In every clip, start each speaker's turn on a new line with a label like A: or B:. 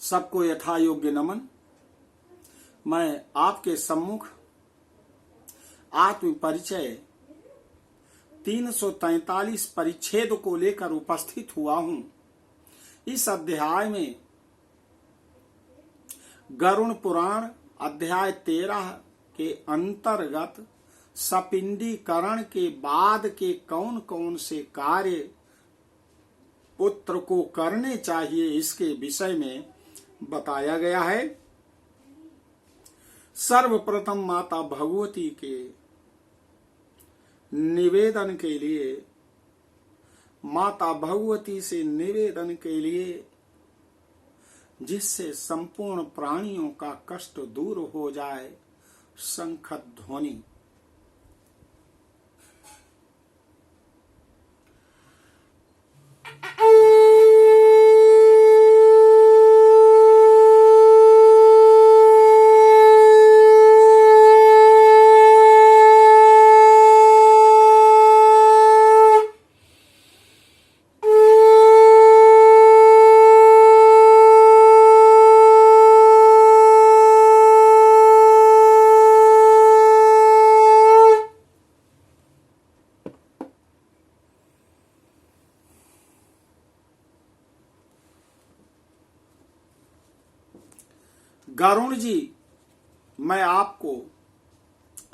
A: सबको यथा योग्य नमन। मैं आपके सम्मुख आत्म परिचय 343 परिच्छेद को लेकर उपस्थित हुआ हूं। इस अध्याय में गरुड़ पुराण अध्याय 13 के अंतर्गत सपिंडीकरण के बाद के कौन कौन से कार्य पुत्र को करने चाहिए इसके विषय में बताया गया है। सर्वप्रथम माता भगवती के निवेदन के लिए, माता भगवती से निवेदन के लिए जिससे संपूर्ण प्राणियों का कष्ट दूर हो जाए, शंख ध्वनि। गरुड़ जी, मैं आपको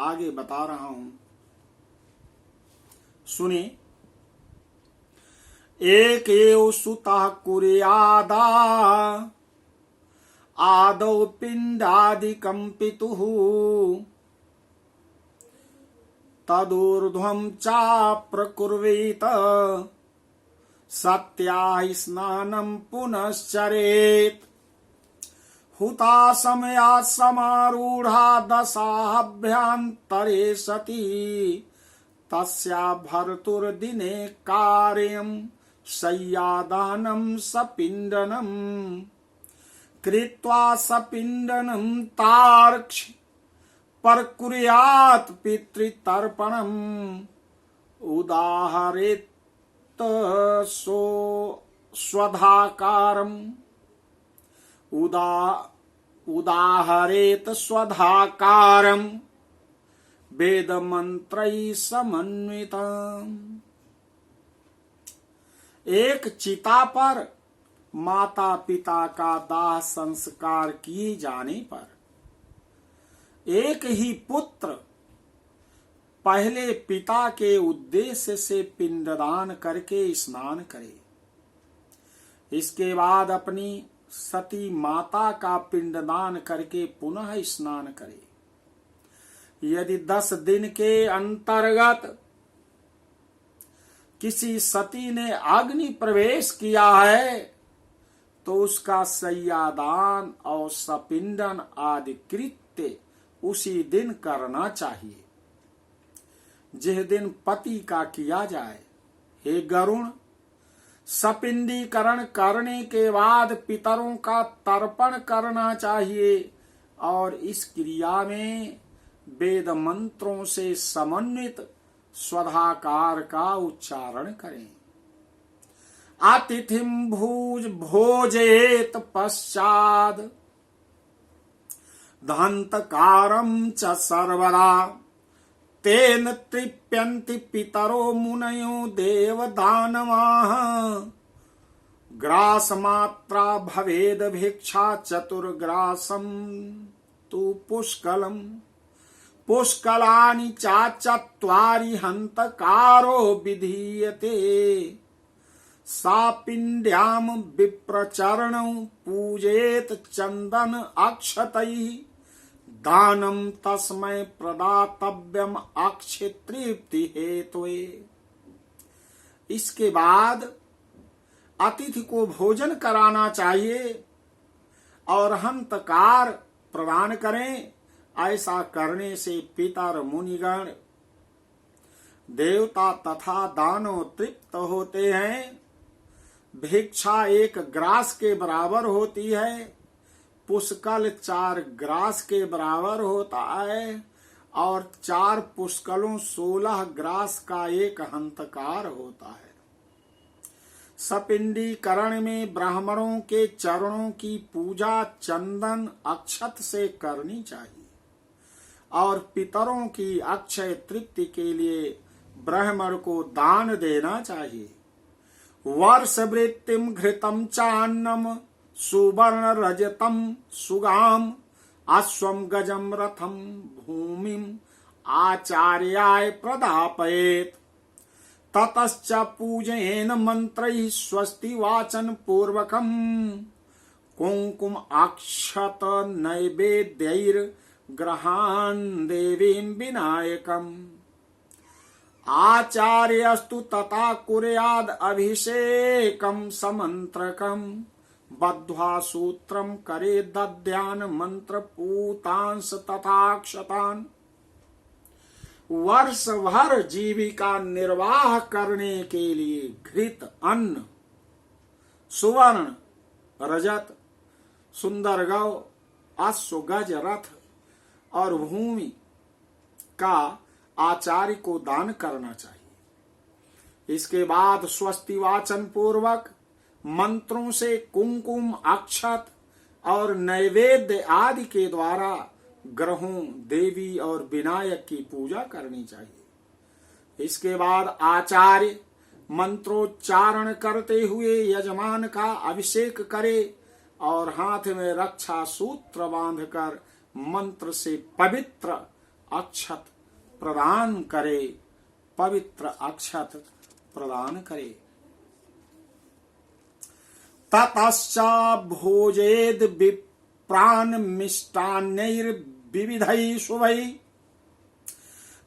A: आगे बता रहा हूं, सुने। एक एव सुतः कुर्यादा आदौ पिंडादिकं पितुः तदूर्ध्वं चाप्रकुर्वीत सत्याहि स्नानं पुनश्चरेत्। हुता समया समारूढ़ा दशाभ्यंतरे सती तस्या भर्तुर्दिने कार्यं शय्यादानं सपिंडनं कृत्वा सपिंडनं तार्क्ष परकुर्यात् पितृतर्पणम् उदाहरेत् स्वधाकारम् उदाहरेत स्वधाकारं वेद मंत्रैः समन्वितम्। एक चिता पर माता पिता का दाह संस्कार किए जाने पर एक ही पुत्र पहले पिता के उद्देश्य से पिंडदान करके स्नान करे, इसके बाद अपनी सती माता का पिंडदान करके पुनः स्नान करे। यदि 10 दिन के अंतर्गत किसी सती ने अग्नि प्रवेश किया है तो उसका शय्यादान और सपिंडन आदि कृत्य उसी दिन करना चाहिए जिस दिन पति का किया जाए। हे गरुड़, सपिंडीकरण करने के बाद पितरों का तर्पण करना चाहिए और इस क्रिया में वेद मंत्रों से समन्वित स्वधाकार का उच्चारण करें। अतिथिं भोजेत पश्चाद धन्तकारं च सर्वदा तेन तृप्यन्ति पितरो मुनयो देवदानवाः। ग्रासमात्रा भवेद भिक्षा चतुर्ग्रासं तु पुष्कलम् पुष्कलानि चत्वारि हन्तकारो विधीयते। सापिंड्याम विप्रचरणौ पूजेत चंदन अक्षतैः दानम तस्मै प्रदातव्यम अक्षतृप्ति हेतुए। इसके बाद अतिथि को भोजन कराना चाहिए और हंतकार प्रदान करें। ऐसा करने से पितर मुनिगण देवता तथा दानव तृप्त होते हैं। भिक्षा 1 ग्रास के बराबर होती है, पुष्कल 4 ग्रास के बराबर होता है और 4 पुष्कलों 16 ग्रास का एक हंतकार होता है। सपिंडीकरण में ब्राह्मणों के चरणों की पूजा चंदन अक्षत से करनी चाहिए और पितरों की अक्षय तृप्ति के लिए ब्राह्मण को दान देना चाहिए। वर्ष वृत्तिम घृतम चान्नम सुवर्ण रजतम सुगाम अश्वम गजम रथम भूमिम आचार्याय प्रदापयेत्। ततश्च पूजयेन मंत्रैः स्वस्ति वाचन पूर्वकम कुंकुम अक्षत नैवेद्यैर् ग्रहान् देवीं विनायकम्। आचार्यस्तु तथा कुर्याद् अभिषेकं समंत्रकम् बद्ध्वा सूत्रम करे दद्यान मंत्र पूतांस तथाक्षतान। वर्ष भर जीविका निर्वाह करने के लिए घृत अन्न, सुवर्ण, रजत, सुंदर गौ, अश्व, गज, रथ और भूमि का आचार्य को दान करना चाहिए। इसके बाद स्वस्ति वाचन पूर्वक मंत्रों से कुंकुम अक्षत और नैवेद्य आदि के द्वारा ग्रहों, देवी और विनायक की पूजा करनी चाहिए। इसके बाद आचार्य मंत्रोच्चारण करते हुए यजमान का अभिषेक करे और हाथ में रक्षा सूत्र बांधकर मंत्र से पवित्र अक्षत प्रदान करे, पवित्र अक्षत प्रदान करे। ततश्च भोजेद विप्रान मिष्टान्नैर्विविधैः शुभैः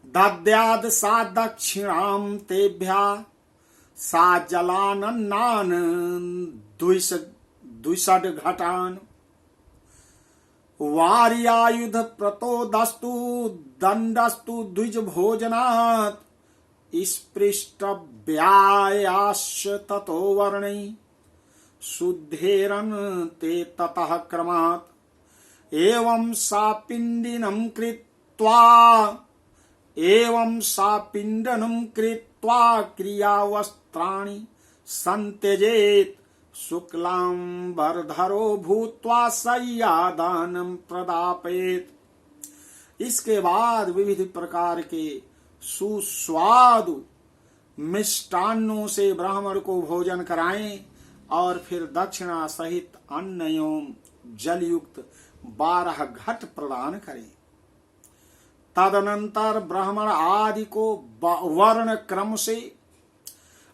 A: दद्याद् सा दक्षिणां तेभ्यः सा जलानन्नान् द्विषड् घटान्। वार्यायुध प्रतोदस्तु दण्डस्तु द्विज भोजनात् स्पृष्टव्यायाश्च ततो वर्णैः शुद्धेरन ते ततः क्रमात्। एवं सा पिंडनं कृत्वा क्रियावस्त्राणि संत्यजेत् शुक्लांबरधरो भूत्वा शय्यादानं प्रदापयेत्। इसके बाद विविध प्रकार के सुस्वादु मिष्टान्नों से ब्राह्मण को भोजन कराएं और फिर दक्षिणा सहित अन्न एवं जलयुक्त 12 घट प्रदान करें। तदनंतर ब्राह्मण आदि को वर्ण क्रम से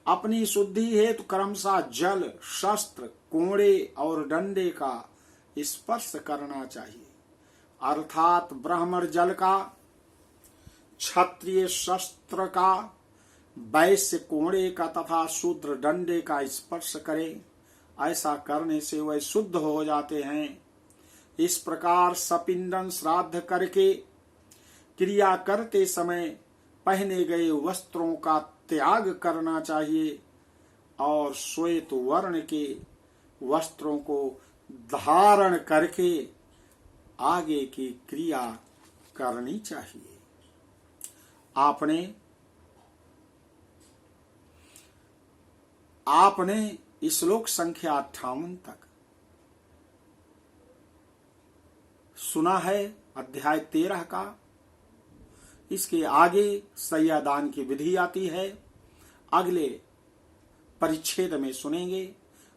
A: अपनी शुद्धि हेतु क्रमशः जल, शस्त्र, कोड़े और डंडे का स्पर्श करना चाहिए। अर्थात ब्राह्मण जल का, क्षत्रिय शस्त्र का, वैश्य कोड़े का तथा शूद्र डंडे का स्पर्श करे। ऐसा करने से वह शुद्ध हो जाते हैं। इस प्रकार सपिंडन श्राद्ध करके क्रिया करते समय पहने गए वस्त्रों का त्याग करना चाहिए और श्वेत वर्ण के वस्त्रों को धारण करके आगे की क्रिया करनी चाहिए। आपने श्लोक संख्या 58 तक सुना है अध्याय 13 का। इसके आगे शय्यादान की विधि आती है, अगले परिच्छेद में सुनेंगे।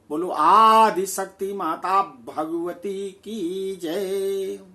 A: बोलो आदि शक्ति माता भगवती की जय।